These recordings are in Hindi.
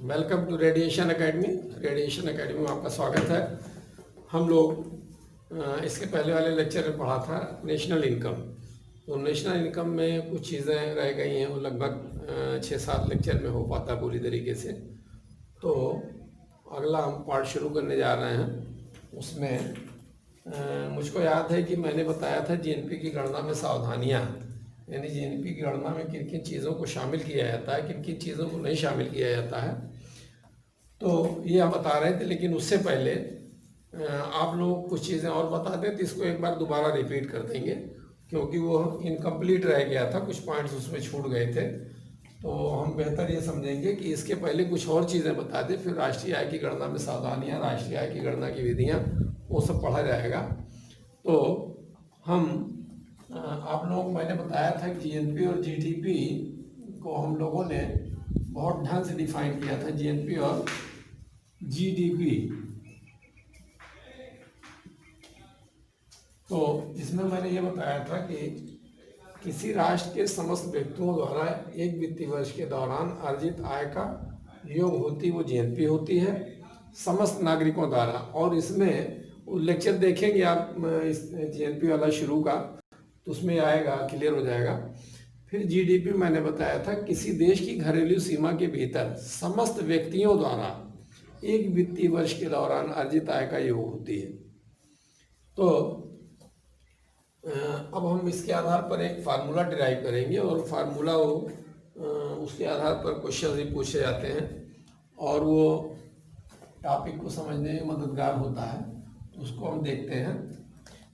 Welcome to Radiation Academy. Radiation Academy में आपका स्वागत है। हम लोग इसके पहले वाले लेक्चर में पढ़ा था नेशनल इनकम। तो नेशनल इनकम में कुछ चीज़ें रह गई हैं, वो लगभग 6-7 लेक्चर में हो पाता पूरी तरीके से। तो अगला हम पार्ट शुरू करने जा रहे हैं। उसमें मुझको याद है कि मैंने बताया था जीएनपी की गणना में सावधानियाँ, यानी जीएनपी की गणना में किन किन चीज़ों को शामिल किया जाता है, किन किन चीज़ों को नहीं शामिल किया जाता है। तो ये हम बता रहे थे, लेकिन उससे पहले आप लोग कुछ चीज़ें और बता दें तो इसको एक बार दोबारा रिपीट कर देंगे, क्योंकि वो इनकम्प्लीट रह गया था, कुछ पॉइंट्स उसमें छूट गए थे। तो हम बेहतर ये समझेंगे कि इसके पहले कुछ और चीज़ें बता दें, फिर राष्ट्रीय आय की गणना में सावधानियाँ, राष्ट्रीय आय की गणना की विधियाँ, वो सब पढ़ा जाएगा। तो हम आप लोगों को मैंने बताया था कि जीएनपी और जीडीपी को हम लोगों ने बहुत ढंग से डिफाइन किया था। जीएनपी और जीडीपी, तो इसमें मैंने ये बताया था कि किसी राष्ट्र के समस्त व्यक्तियों द्वारा एक वित्तीय वर्ष के दौरान अर्जित आय का योग होती वो जीएनपी होती है, समस्त नागरिकों द्वारा। और इसमें लेक्चर देखेंगे आप, इस जीएनपी वाला शुरू का, तो उसमें आएगा, क्लियर हो जाएगा। फिर जीडीपी मैंने बताया था किसी देश की घरेलू सीमा के भीतर समस्त व्यक्तियों द्वारा एक वित्तीय वर्ष के दौरान अर्जित आय का योग होती है। तो अब हम इसके आधार पर एक फार्मूला डिराइव करेंगे, और फार्मूला वो उसके आधार पर क्वेश्चन भी पूछे जाते हैं, और वो टॉपिक को समझने में मददगार होता है। तो उसको हम देखते हैं।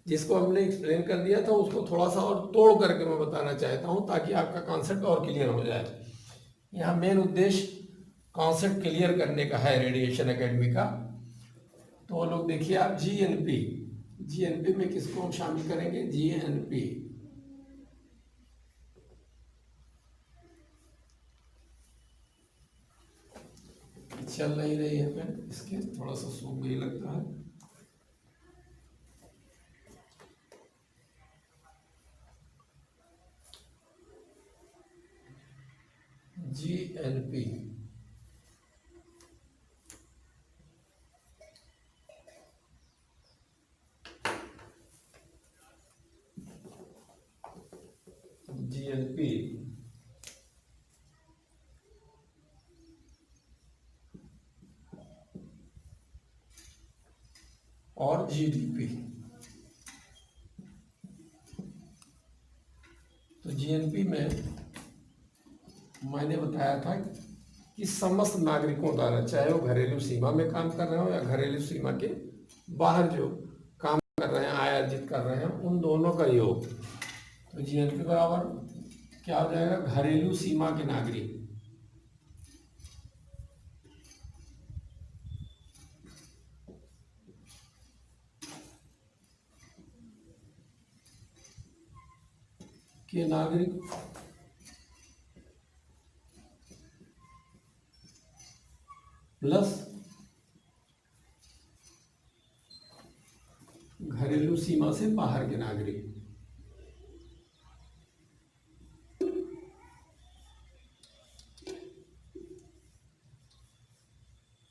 जिसको हमने एक्सप्लेन कर दिया था उसको थोड़ा सा और तोड़ करके मैं बताना चाहता हूँ, ताकि आपका कॉन्सेप्ट और क्लियर हो जाए। यहाँ मेन उद्देश्य कॉन्सेप्ट क्लियर करने का है रेडिएशन एकेडमी का। तो वो लोग देखिए आप, जीएनपी, जीएनपी में किसको हम शामिल करेंगे? जीएनपी। चल नहीं रही है पेन, इसके थोड़ा सा सूख गई लगता है। जीएनपी, जीएनपी और जीडीपी। तो जीएनपी में मैंने बताया था कि समस्त नागरिकों द्वारा, चाहे वो घरेलू सीमा में काम कर रहे हो या घरेलू सीमा के बाहर जो काम कर रहे हैं, आय अर्जित कर रहे हैं, उन दोनों का योग। तो जीएनपी बराबर क्या हो जाएगा? घरेलू सीमा के नागरिक। के नागरिक प्लस घरेलू सीमा से बाहर के नागरिक।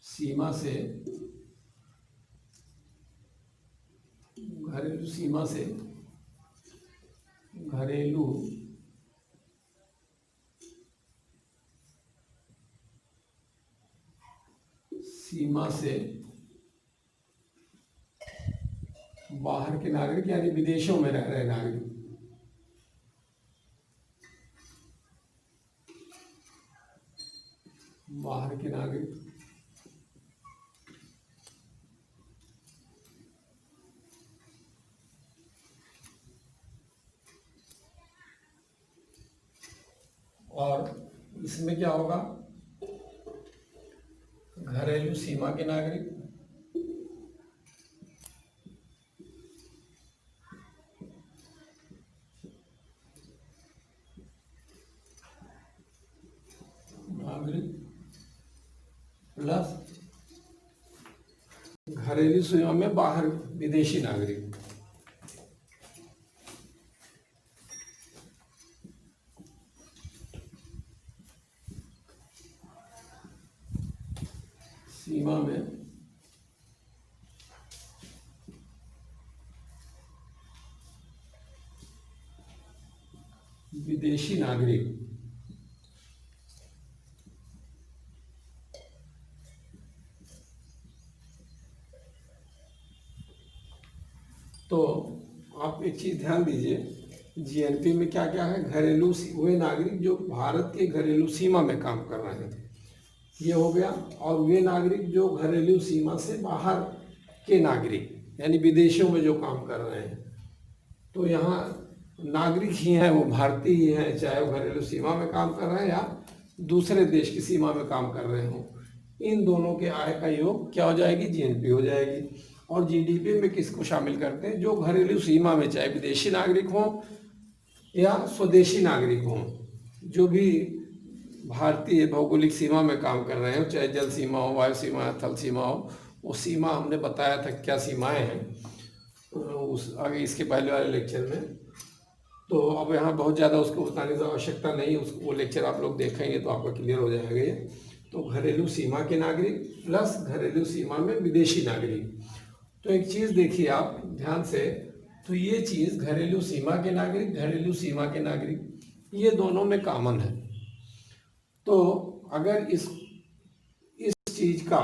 सीमा से, घरेलू सीमा से, घरेलू सीमा से बाहर के नागरिक, यानी विदेशों में रह रहे नागरिक। बाहर के नागरिक और इसमें क्या होगा? घरेलू सीमा के नागरिक प्लस घरेलू सीमा में बाहर विदेशी नागरिक। सीमा में विदेशी नागरिक तो आप एक चीज ध्यान दीजिए, जीएनपी में क्या क्या है, घरेलू वे नागरिक जो भारत के घरेलू सीमा में काम कर रहे हैं, ये हो गया। और वे नागरिक जो घरेलू सीमा से बाहर के नागरिक यानी विदेशों में जो काम कर रहे हैं, तो यहाँ नागरिक ही हैं, वो भारतीय ही हैं, चाहे वो घरेलू सीमा में काम कर रहे हैं या दूसरे देश की सीमा में काम कर रहे हों। इन दोनों के आय का योग क्या हो जाएगी, जीएनपी हो जाएगी। और जीडीपी में किसको शामिल करते हैं, जो घरेलू सीमा में चाहे विदेशी नागरिक हों या स्वदेशी नागरिक हों, जो भी भारतीय भौगोलिक सीमा में काम कर रहे हो, चाहे जल सीमा हो, वायु सीमा हो, थल सीमा हो। वो सीमा हमने बताया था क्या सीमाएं हैं उस आगे इसके पहले वाले लेक्चर में, तो अब यहाँ बहुत ज़्यादा उसको बताने की आवश्यकता नहीं है। वो लेक्चर आप लोग देखेंगे तो आपका क्लियर हो जाएगा ये। तो घरेलू सीमा के नागरिक प्लस घरेलू सीमा में विदेशी नागरिक। तो एक चीज़ देखिए आप ध्यान से, तो ये चीज़ घरेलू सीमा के नागरिक, घरेलू सीमा के नागरिक, ये दोनों में कॉमन है। तो अगर इस चीज़ का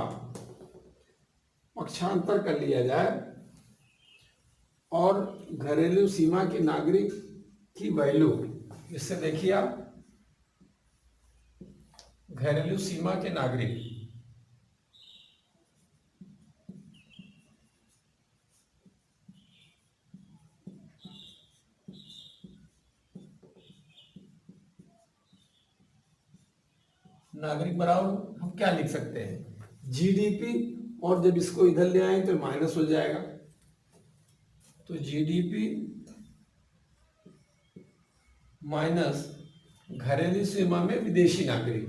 पक्षांतर कर लिया जाए और घरेलू सीमा के नागरिक की वैल्यू, इससे देखिए आप, घरेलू सीमा के नागरिक बराबर हम क्या लिख सकते हैं, जीडीपी, और जब इसको इधर ले आए तो माइनस हो जाएगा, तो जीडीपी माइनस घरेलू सीमा में विदेशी नागरिक।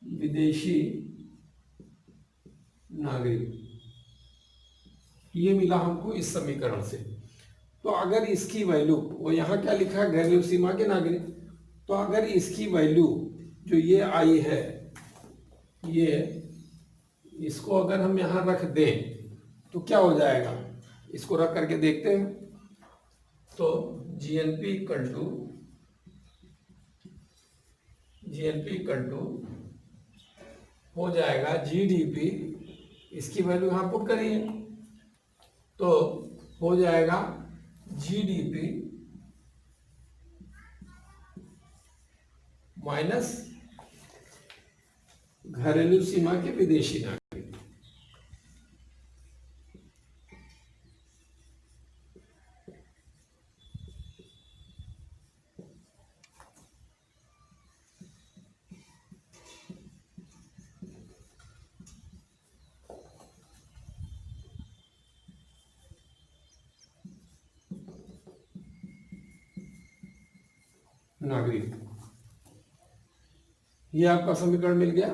विदेशी नागरिक ये मिला हमको इस समीकरण से। तो अगर इसकी वैल्यू, वो यहाँ क्या लिखा है, घरेलू सीमा के नागरिक, तो अगर इसकी वैल्यू जो ये आई है, ये इसको अगर हम यहाँ रख दें तो क्या हो जाएगा, इसको रख करके देखते हैं। तो जीएनपी इक्वल टू हो जाएगा जीडीपी, इसकी वैल्यू यहाँ पुट करिए तो हो जाएगा जीडीपी माइनस घरेलू सीमा के विदेशी नागरिक। नागरिक, ये आपका समीकरण मिल गया।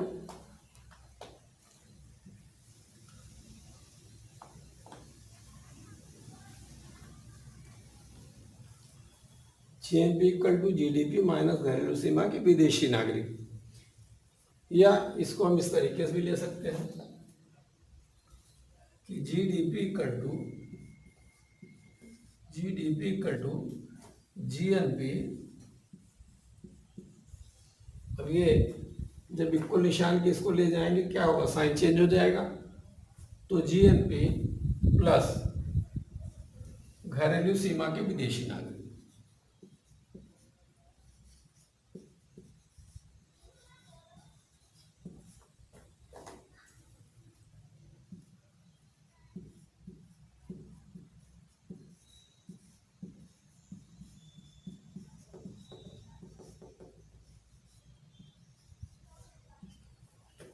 GNP equal to GDP minus घरेलू सीमा के विदेशी नागरिक, या इसको हम इस तरीके से भी ले सकते हैं कि जीडीपी इक्वल टू जीएनपी। अब ये जब इक्वल निशान के इसको ले जाएंगे क्या होगा, साइन चेंज हो जाएगा, तो जीएनपी प्लस घरेलू सीमा के विदेशी नागरिक।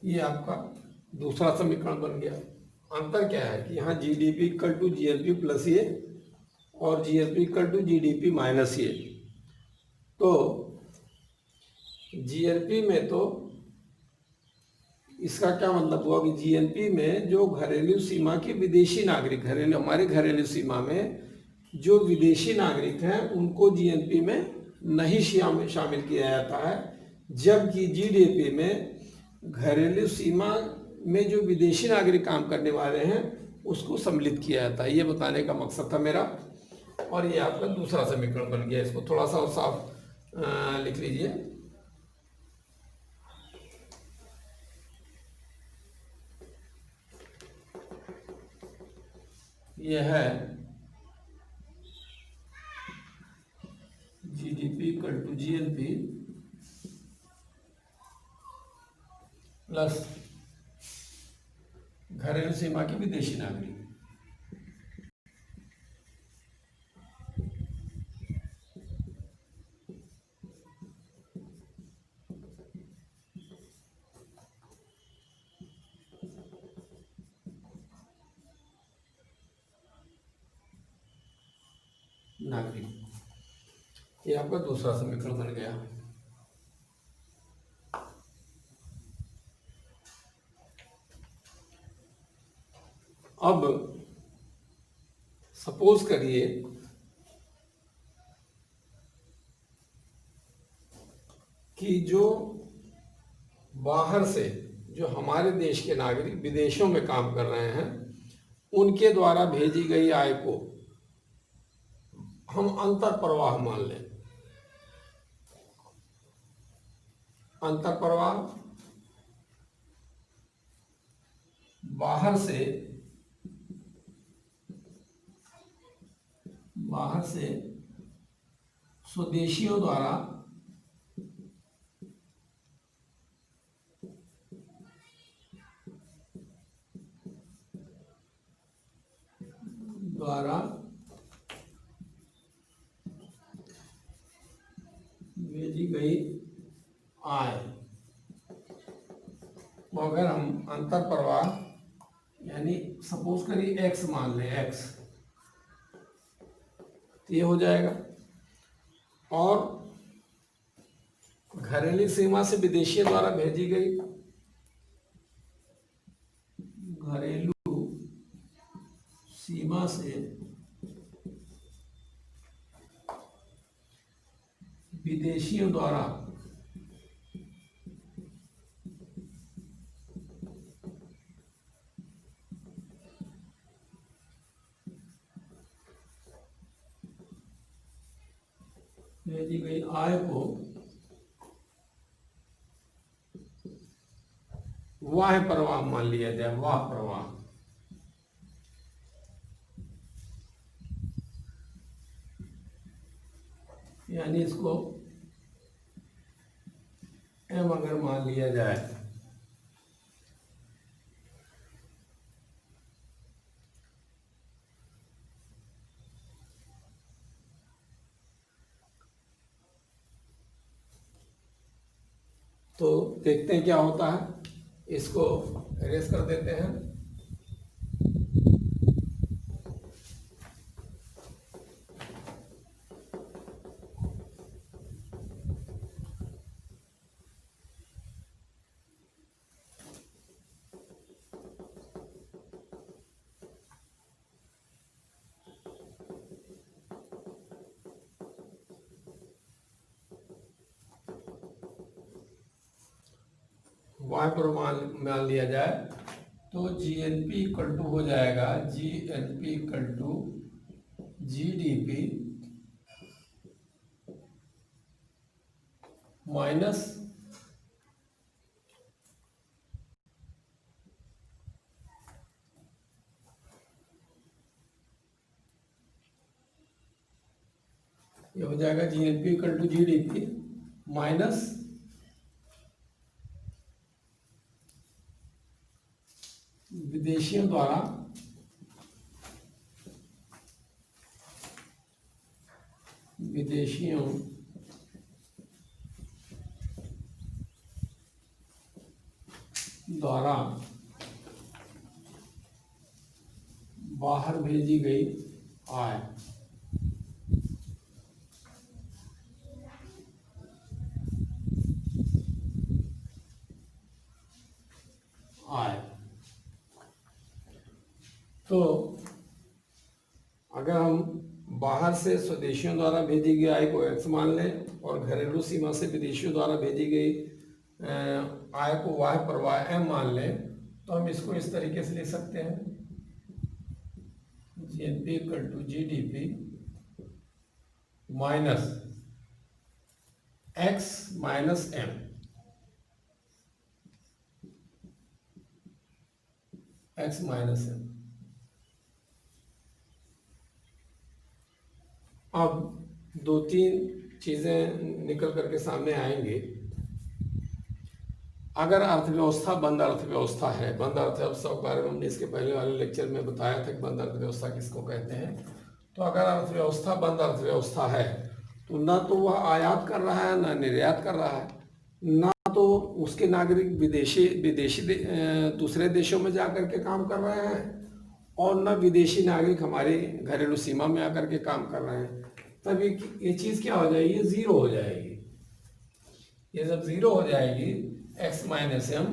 ये आपका दूसरा समीकरण बन गया। अंतर क्या है कि यहाँ GDP equal to GNP plus ये और GNP equal to GDP minus ये। तो जीएनपी में तो इसका क्या मतलब हुआ कि जीएनपी में जो घरेलू सीमा के विदेशी नागरिक, घरेलू हमारे घरेलू सीमा में जो विदेशी नागरिक हैं उनको जीएनपी में नहीं शामिल किया जाता है, जबकि जीडीपी में घरेलू सीमा में जो विदेशी नागरिक काम करने वाले हैं उसको सम्मिलित किया जाता है। ये बताने का मकसद था मेरा। और ये आपका दूसरा समीकरण बन गया। इसको थोड़ा सा और साफ लिख लीजिए। यह है GDP equal to GNP plus घरेलू सीमा के विदेशी नागरिक। ये आपका दूसरा समीकरण बन गया। अब सपोज करिए कि जो बाहर से जो हमारे देश के नागरिक विदेशों में काम कर रहे हैं उनके द्वारा भेजी गई आय को हम अंतर प्रवाह मान लें। अंतर प्रवाह बाहर से स्वदेशियों द्वारा भेजी गई आय, तो अगर हम अंतर प्रवाह यानी सपोज करिए एक्स मान लें, एक्स, तो ये हो जाएगा। और घरेलू सीमा से विदेशियों द्वारा भेजी गई, घरेलू सीमा से विदेशियों द्वारा भेजी गई आय को वाह प्रवाह मान लिया जाए। वाह प्रवाह यानी इसको एम अगर मान लिया जाए तो देखते हैं क्या होता है। इसको एरेज कर देते हैं। वाई पर मान लिया जाए तो जीएनपी इक्वल टू हो जाएगा GNP equal to GDP minus ये हो जाएगा GNP equal to GDP minus विदेशियों द्वारा बाहर भेजी गई आय। आय। तो अगर हम बाहर से स्वदेशियों द्वारा भेजी गई आय को x मान लें और घरेलू सीमा से विदेशियों द्वारा भेजी गई आय को y प्रवाह m मान लें, तो हम इसको इस तरीके से लिख सकते हैं, GNP equal to GDP minus x minus m। x minus m। अब दो तीन चीजें निकल करके सामने आएंगी। अगर अर्थव्यवस्था बंद अर्थव्यवस्था है, बंद अर्थव्यवस्था के बारे में हमने इसके पहले वाले लेक्चर में बताया था कि बंद अर्थव्यवस्था किसको कहते हैं। तो अगर अर्थव्यवस्था बंद अर्थव्यवस्था है तो ना तो वह आयात कर रहा है ना निर्यात कर रहा है, ना तो उसके नागरिक विदेशी दूसरे देशों में जा करके काम कर रहे हैं और न विदेशी नागरिक हमारे घरेलू सीमा में आकर के काम कर रहे हैं। तब ये चीज़ क्या हो जाएगी, ज़ीरो हो जाएगी। ये जब ज़ीरो हो जाएगी x माइनस एम,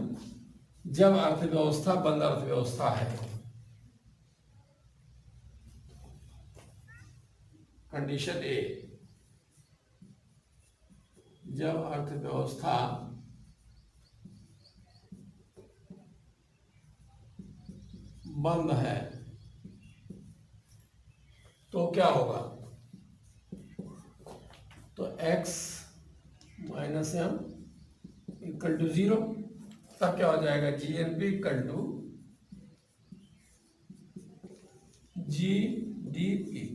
जब अर्थव्यवस्था बंद अर्थव्यवस्था है। कंडीशन ए, जब अर्थव्यवस्था बंद है तो क्या होगा, तो x minus M equal to zero. तब क्या हो जाएगा, GNP इक्वल टू GDP।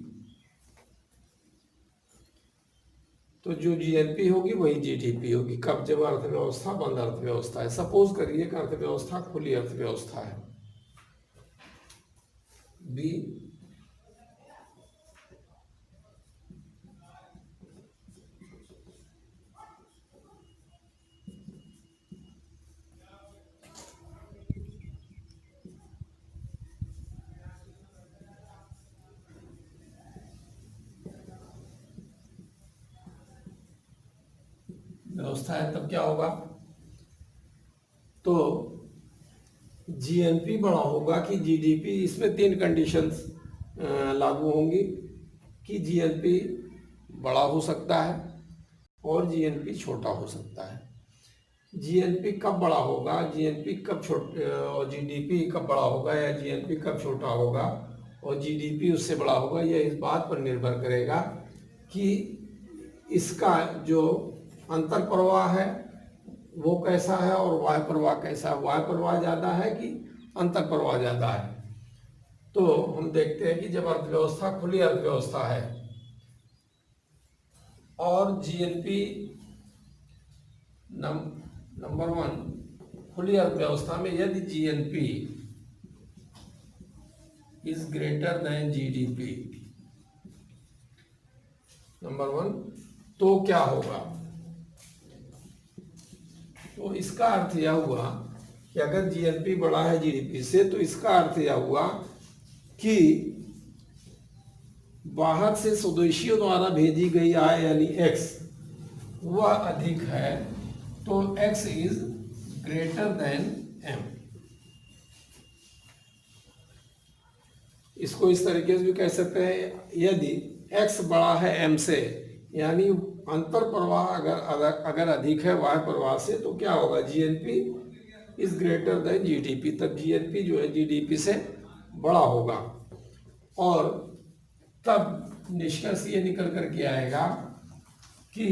तो जो GNP होगी वही GDP होगी। कब, जब अर्थव्यवस्था बंद अर्थव्यवस्था है। सपोज करिए कि अर्थव्यवस्था खुली अर्थव्यवस्था है, बी, व्यवस्था है, तब क्या होगा, तो GNP बड़ा होगा कि GDP। इसमें तीन कंडीशंस लागू होंगी कि GNP बड़ा हो सकता है और GNP छोटा हो सकता है। GNP कब बड़ा होगा, GNP कब और GDP कब बड़ा होगा, या GNP कब छोटा होगा और GDP उससे बड़ा होगा, यह इस बात पर निर्भर करेगा कि इसका जो अंतर प्रवाह है वो कैसा है और वायु प्रवाह कैसा है। वायु प्रवाह ज़्यादा है कि अंतर प्रवाह ज़्यादा है। तो हम देखते हैं कि जब अर्थव्यवस्था खुली अर्थव्यवस्था है और GNP नंबर वन, खुली अर्थव्यवस्था में यदि GNP is greater than GDP number one, तो क्या होगा, तो इसका अर्थ यह हुआ कि अगर GNP बड़ा है GDP से, तो इसका अर्थ यह हुआ कि बाहर से स्वदेशियों द्वारा भेजी गई आय यानी x वह अधिक है, तो x is greater than m। इसको इस तरीके से भी कह सकते हैं, यदि x बड़ा है m से, यानी अंतर प्रवाह अगर अधिक है वायु प्रवाह से, तो क्या होगा, GNP is greater than GDP। तब GNP जो है GDP से बड़ा होगा और तब निष्कर्ष ये निकल करके आएगा कि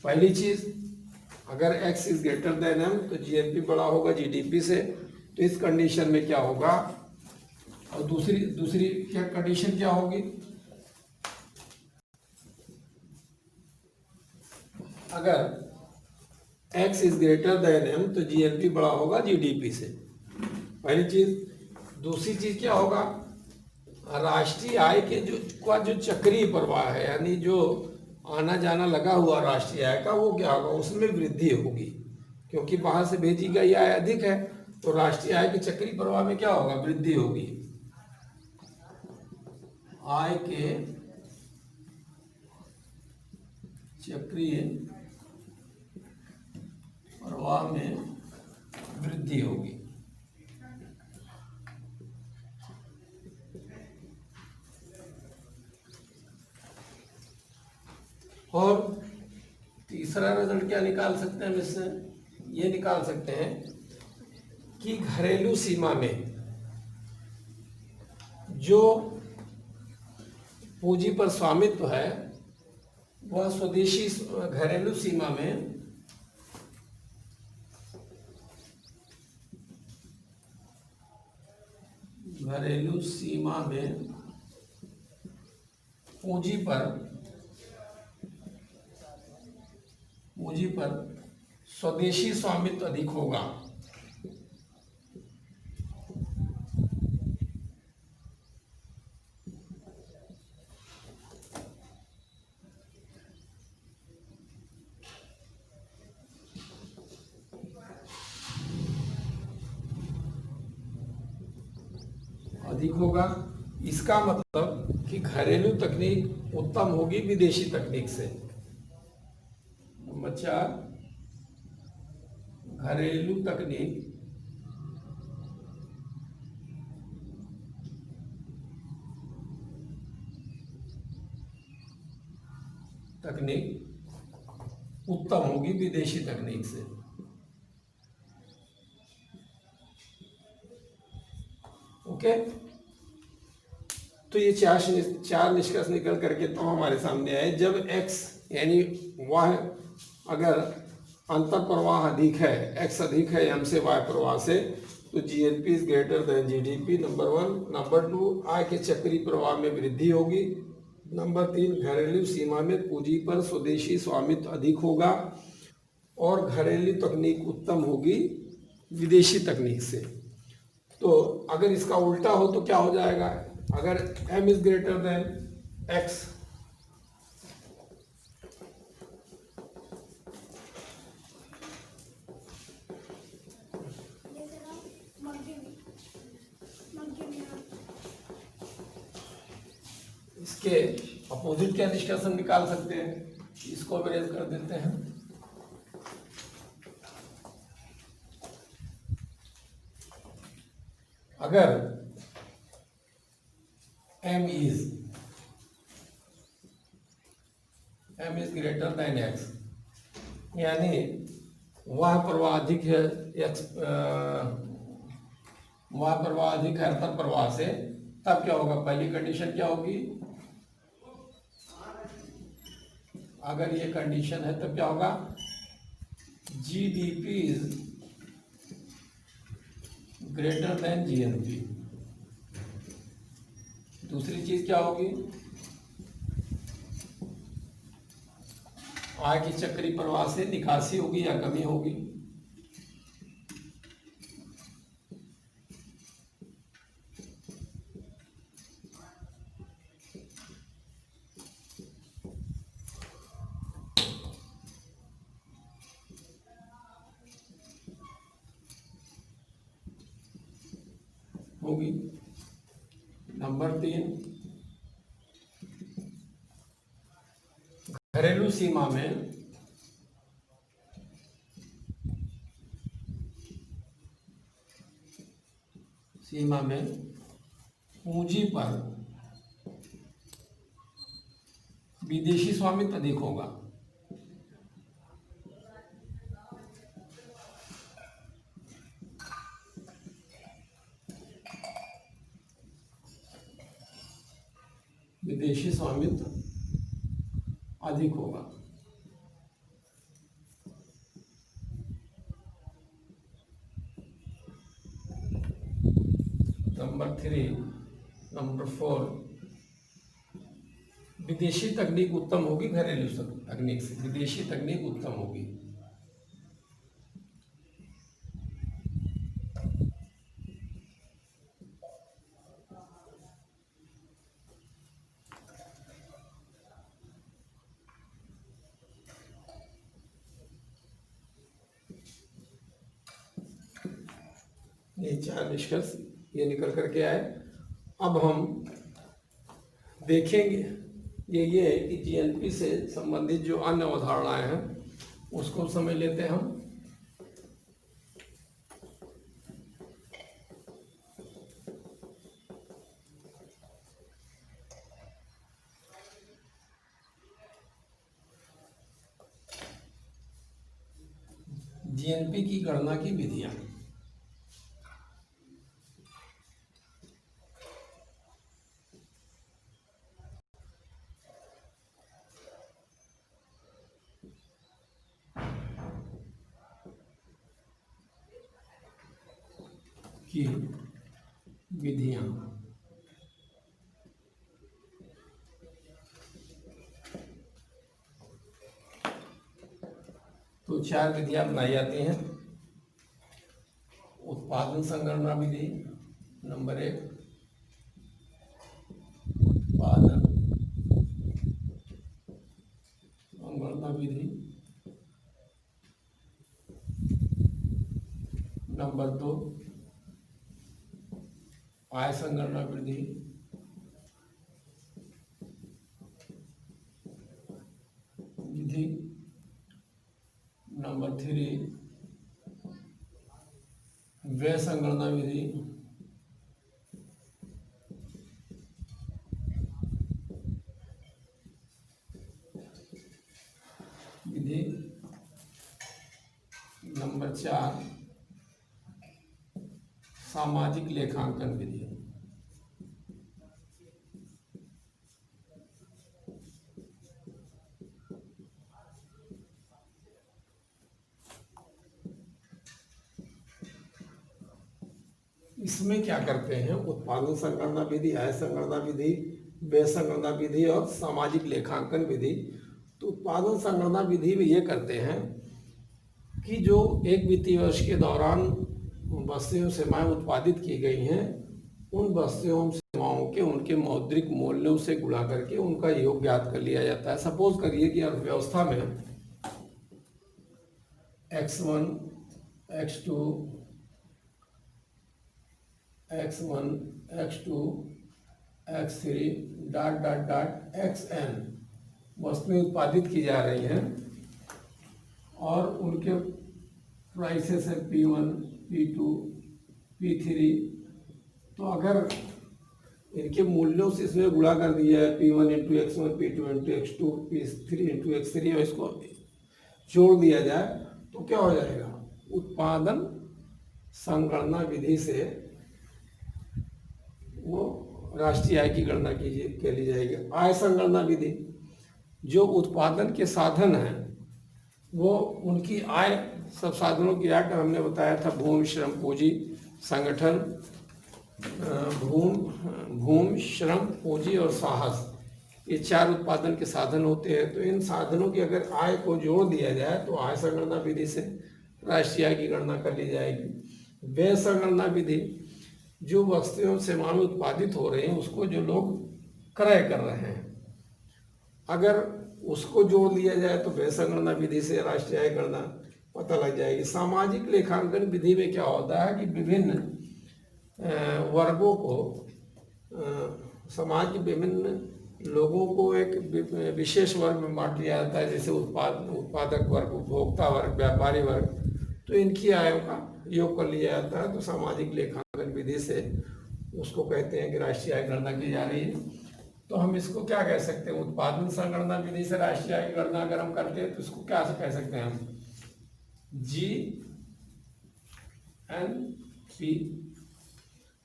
पहली चीज, अगर x is greater than m तो GNP बड़ा होगा GDP से। तो इस कंडीशन में क्या होगा, और दूसरी क्या कंडीशन क्या होगी, अगर x is greater than m तो GNP बड़ा होगा GDP से, पहली चीज। दूसरी चीज क्या होगा, राष्ट्रीय आय के जो चक्रीय प्रवाह है, यानी जो आना जाना लगा हुआ राष्ट्रीय आय का, वो क्या होगा, उसमें वृद्धि होगी, क्योंकि बाहर से भेजी गई आय अधिक है, तो राष्ट्रीय आय के चक्रीय प्रवाह में क्या होगा, वृद्धि होगी। आय के चक्रीय प्रवाह में वृद्धि होगी। और तीसरा रिजल्ट क्या निकाल सकते हैं हम इससे? ये निकाल सकते हैं कि घरेलू सीमा में जो पूंजी पर स्वामित्व है वह स्वदेशी घरेलू सीमा में पूंजी पर स्वदेशी स्वामित्व अधिक होगा। इसका मतलब कि घरेलू तकनीक उत्तम होगी विदेशी तकनीक से। नंबर 4, घरेलू तकनीक उत्तम होगी विदेशी तकनीक से। ओके, तो ये चार निष्कर्ष निकल करके तो हमारे सामने आए। जब x यानी वह अगर अंतर प्रवाह अधिक है, x अधिक है m से y प्रवाह से, तो GNP is greater than GDP। Number 1। Number 2, आय के चक्रीय प्रवाह में वृद्धि होगी। नंबर 3, घरेलू सीमा में पूंजी पर स्वदेशी स्वामित्व अधिक होगा और घरेलू तकनीक उत्तम होगी विदेशी तकनीक से। तो अगर इसका उल्टा हो तो क्या हो जाएगा? अगर m is greater than x, इसके अपोजिट क्या निष्कर्षण निकाल सकते हैं? इसको अवरेज कर देते हैं। अगर m is greater than x, यानी वह प्रवाह अधिक है वह प्रवाह अधिक है अंतर प्रवाह से, तब क्या होगा? पहली कंडीशन क्या होगी? अगर ये कंडीशन है तब क्या होगा? GDP is greater than GNP। दूसरी चीज क्या होगी? आय की चक्रीय प्रवाह से निकासी होगी या कमी होगी। नंबर 3, घरेलू सीमा में पूंजी पर विदेशी स्वामित्व अधिक होगा। विदेशी स्वामित्व अधिक होगा। नंबर 3, नंबर 4, विदेशी तकनीक उत्तम होगी घरेलू तकनीक से। विदेशी तकनीक उत्तम होगी। ये 4 निष्कर्ष ये निकल करके आए। अब हम देखेंगे ये है कि GNP से संबंधित जो अन्य अवधारणाएं हैं उसको समझ लेते हैं हम। जीएनपी की गणना की विधियां। की विधियां। तो 4 विधियां बनाई जाती हैं। उत्पादन संगणना विधि नंबर 1, उत्पादन संगणना विधि नंबर 2, आय संगणना विधि नंबर 3, व्यय संगणना विधि नंबर 4, सामाजिक लेखांकन विधि। इसमें क्या करते हैं? उत्पादन संगणना विधि, आय संगणना विधि, व्यय संगणना विधि और सामाजिक लेखांकन विधि। तो उत्पादन संगणना विधि में ये करते हैं कि जो एक वित्तीय वर्ष के दौरान वस्तुएं सेवाएं उत्पादित की गई हैं, उन वस्तुओं सेवाओं के उनके मौद्रिक मूल्यों से गुणा करके उनका योग ज्ञात कर लिया जाता है। सपोज करिए कि अर्थव्यवस्था में x1, x2, x2, x3 dot dot dot xn वस्तुएं उत्पादित की जा रही हैं और उनके प्राइसेस है P1, P2, P3। तो अगर इनके मूल्यों से इसमें गुणा कर दिया है P1 into x1, P2 into x2, P3 into x3 और इसको जोड़ दिया जाए तो क्या हो जाएगा? उत्पादन संगणना विधि से वो राष्ट्रीय आय की गणना की ली जाएगी। आय संगणना विधि, जो उत्पादन के साधन हैं वो उनकी आय, सब साधनों की आय का हमने बताया था, भूमि, श्रम, पूंजी, संगठन, भूमि, श्रम, पूंजी और साहस, ये 4 उत्पादन के साधन होते हैं। तो इन साधनों की अगर आय को जोड़ दिया जाए तो आय संगणना विधि से राष्ट्रीय आय की गणना कर ली जाएगी। व्यय संगणना विधि, जो वस्तुएं सेवाएं उत्पादित हो रही हैं उसको जो लोग क्रय कर रहे हैं, अगर उसको जोड़ दिया जाए तो व्यय संगणना विधि से राष्ट्रीय आय गणना पता लग जाएगी। सामाजिक लेखांकन विधि में क्या होता है कि विभिन्न वर्गों को, समाज के विभिन्न लोगों को एक विशेष वर्ग में बांट दिया जाता है, जैसे उत्पादक वर्ग, उपभोक्ता वर्ग, व्यापारी वर्ग। तो इनकी आयों का योग कर लिया जाता है। तो सामाजिक लेखांकन विधि से उसको कहते हैं कि राष्ट्रीय आय गणना की जा रही है। तो हम इसको क्या कह सकते हैं? उत्पादन संगणना विधि से राष्ट्रीय आय की गणना अगर हम करते हैं तो इसको क्या से कह सकते हैं हम? GNP।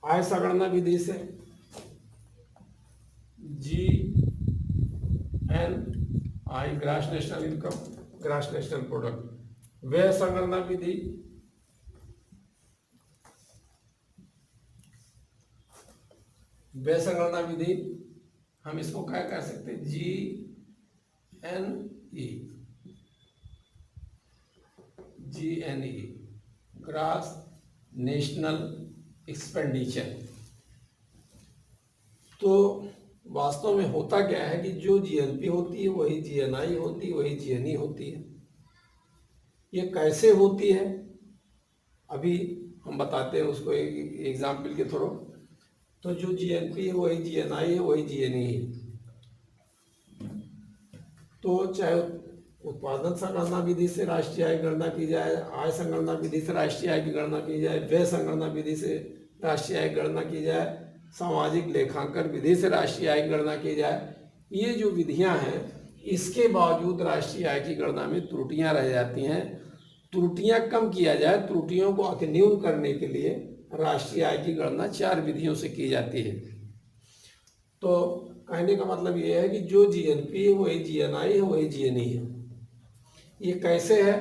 आय संगणना विधि से GNI, gross national income, gross national product. व्यय संगणना विधि हम इसको क्या कह सकते हैं? GNE, gross national expenditure. तो वास्तव में होता क्या है कि जो जीएनपी होती है वही जीएनआई होती है, वही जीएनई होती है। ये कैसे होती है अभी हम बताते हैं उसको एक एग्जाम्पल के थ्रू। तो जो जीएनपी है वही जीएनआई है, वही जीएनई है। तो चाहे उत्पादन संगणना विधि से राष्ट्रीय आय गणना की जाए, आय संगणना विधि से राष्ट्रीय आय की गणना की जाए, व्यय संगणना विधि से राष्ट्रीय आय गणना की जाए, सामाजिक लेखांकन विधि से राष्ट्रीय आय की गणना की जाए, ये जो विधियां हैं इसके बावजूद राष्ट्रीय आय की गणना में त्रुटियां रह जाती हैं। त्रुटियां कम किया जाए, त्रुटियों को न्यून करने के लिए राष्ट्रीय आय की गणना 4 विधियों से की जाती है। तो कहने का मतलब ये है कि जो जीएनपी है वही जीएनआई है, वही जीएनई है। ये कैसे है,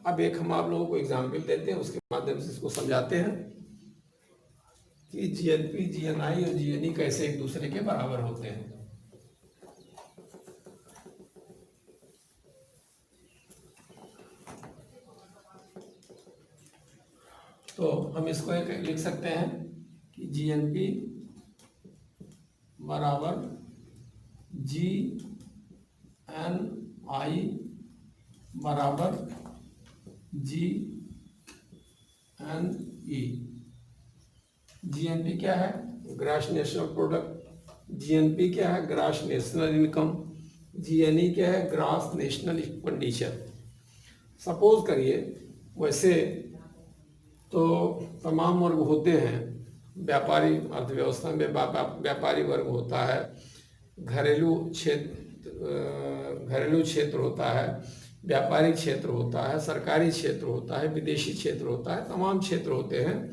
अब एक हम आप लोगों को एग्जाम्पल देते हैं, उसके माध्यम से इसको समझाते हैं कि जीएनपी, जीएनआई और जीएनई कैसे एक दूसरे के बराबर होते हैं। तो हम इसको एक लिख सकते हैं कि जीएनपी बराबर जीएनआई बराबर जीएनई। जीएनपी क्या है? Gross national product. जीएनपी क्या है? Gross national income. जीएनई क्या है? Gross national expenditure. सपोज करिए, वैसे तो तमाम वर्ग होते हैं व्यापारी अर्थव्यवस्था में। व्यापारी वर्ग होता है, घरेलू क्षेत्र होता है, व्यापारिक क्षेत्र होता है, सरकारी क्षेत्र होता है, विदेशी क्षेत्र होता है, तमाम क्षेत्र होते हैं।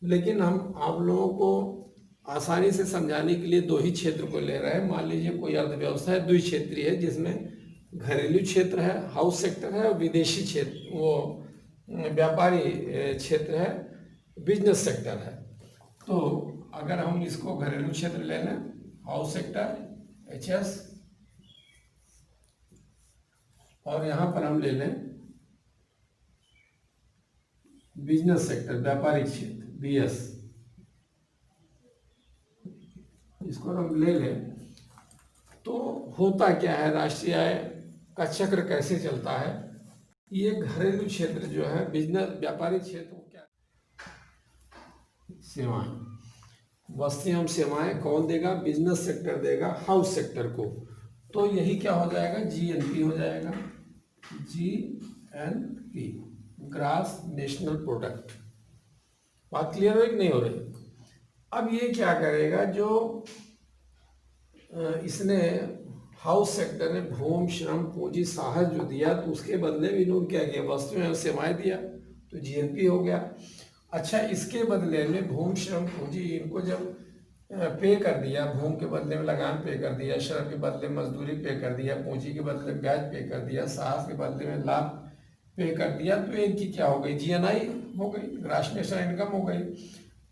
लेकिन हम आप लोगों को आसानी से समझाने के लिए 2 ही क्षेत्र को ले रहे हैं। मान लीजिए कोई अर्थव्यवस्था है द्विक्षेत्रीय है, जिसमें घरेलू क्षेत्र है, हाउस सेक्टर है, और विदेशी क्षेत्र वो व्यापारी क्षेत्र है, बिजनेस सेक्टर है। तो अगर हम इसको घरेलू क्षेत्र ले लें, हाउस सेक्टर HS, और यहाँ पर हम ले लें बिजनेस सेक्टर, व्यापारिक क्षेत्र BS, इसको हम ले लें, तो होता क्या है, राष्ट्रीय आय का चक्र कैसे चलता है। ये घरेलू क्षेत्र जो है, बिजनेस व्यापारिक क्षेत्र को क्या, सेवाएं, वस्तु एवं सेवाएं कौन देगा? बिजनेस सेक्टर देगा हाउस सेक्टर को। तो यही क्या हो जाएगा? GNP हो जाएगा। GNP, gross national product. बात क्लियर हो कि नहीं हो रही? अब ये क्या करेगा, जो इसने हाउस सेक्टर ने भूमि, श्रम, पूंजी, साहस जो दिया, तो उसके बदले में इन्होंने क्या किया? वस्तुएं और सेवाएं दिया, तो GNP हो गया। अच्छा, इसके बदले में भूमि, श्रम, पूंजी इनको जब पे कर दिया, भूमि के बदले में लगान पे कर दिया, श्रम के बदले में मजदूरी पे कर दिया, पूंजी के बदले में ब्याज पे कर दिया, साहस के बदले में लाभ पे कर दिया, तो इनकी क्या हो गई? GNI हो गई, ग्रॉस नेशनल इनकम हो गई।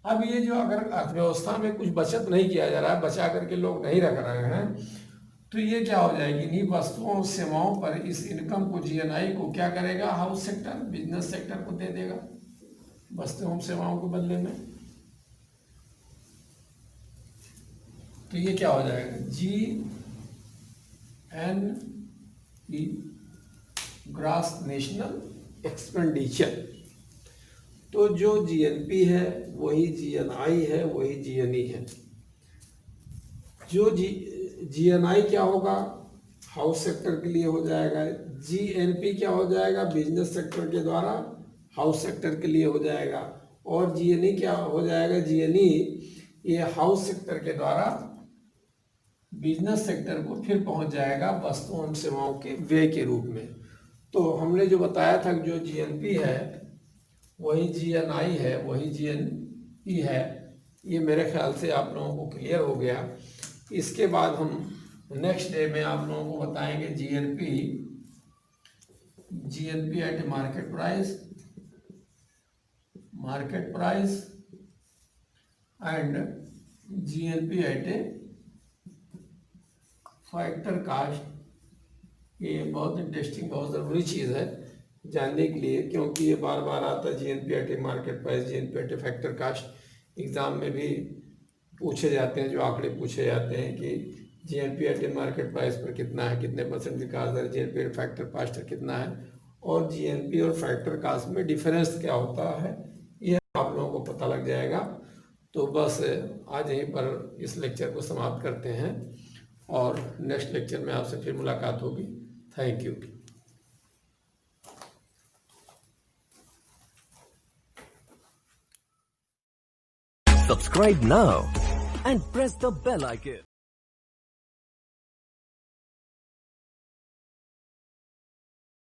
अब ये जो अगर अर्थव्यवस्था में कुछ बचत नहीं किया जा रहा है, बचा करके लोग नहीं रख रहे हैं, तो ये क्या हो जाएगी? इन्हीं वस्तुओं और सेवाओं पर इस इनकम को, GNI को क्या करेगा? हाउस सेक्टर, बिजनेस सेक्टर को दे देगा वस्तुओं सेवाओं के बदले में। तो ये क्या हो जाएगा? GNE, gross national expenditure. तो जो GNP है वही GNI है, वही GNE है। जो GNI क्या होगा? हाउस सेक्टर के लिए हो जाएगा। GNP क्या हो जाएगा? बिजनेस सेक्टर के द्वारा हाउस सेक्टर के लिए हो जाएगा। और GNE क्या हो जाएगा? GNE ये हाउस सेक्टर के द्वारा बिजनेस सेक्टर को फिर पहुंच जाएगा वस्तुओं एवं सेवाओं के व्यय के रूप में। तो हमने जो बताया था कि जो GNP है वही GNI है, वही GNE है। ये मेरे ख्याल से आप लोगों को क्लियर हो गया। इसके बाद हम नेक्स्ट डे में आप लोगों को बताएंगे GNP at market price and GNP at a factor cost. ये बहुत इंटरेस्टिंग, बहुत ज़रूरी चीज़ है जानने के लिए, क्योंकि ये बार बार आता है। GNP at A market price, GNP at a factor cast exam में भी पूछे जाते हैं। जो आंकड़े पूछे जाते हैं कि GNP at A market price पर कितना है, कितने % विकास दर, GNP एट फैक्टर कास्ट पर कितना है, और GNP और फैक्टर कास्ट में डिफरेंस क्या होता है, ये आप लोगों को पता लग जाएगा। तो बस आज यहीं पर इस लेक्चर को समाप्त करते हैं और नेक्स्ट लेक्चर में आपसे फिर मुलाकात होगी। Thank you. Subscribe now and press the bell icon.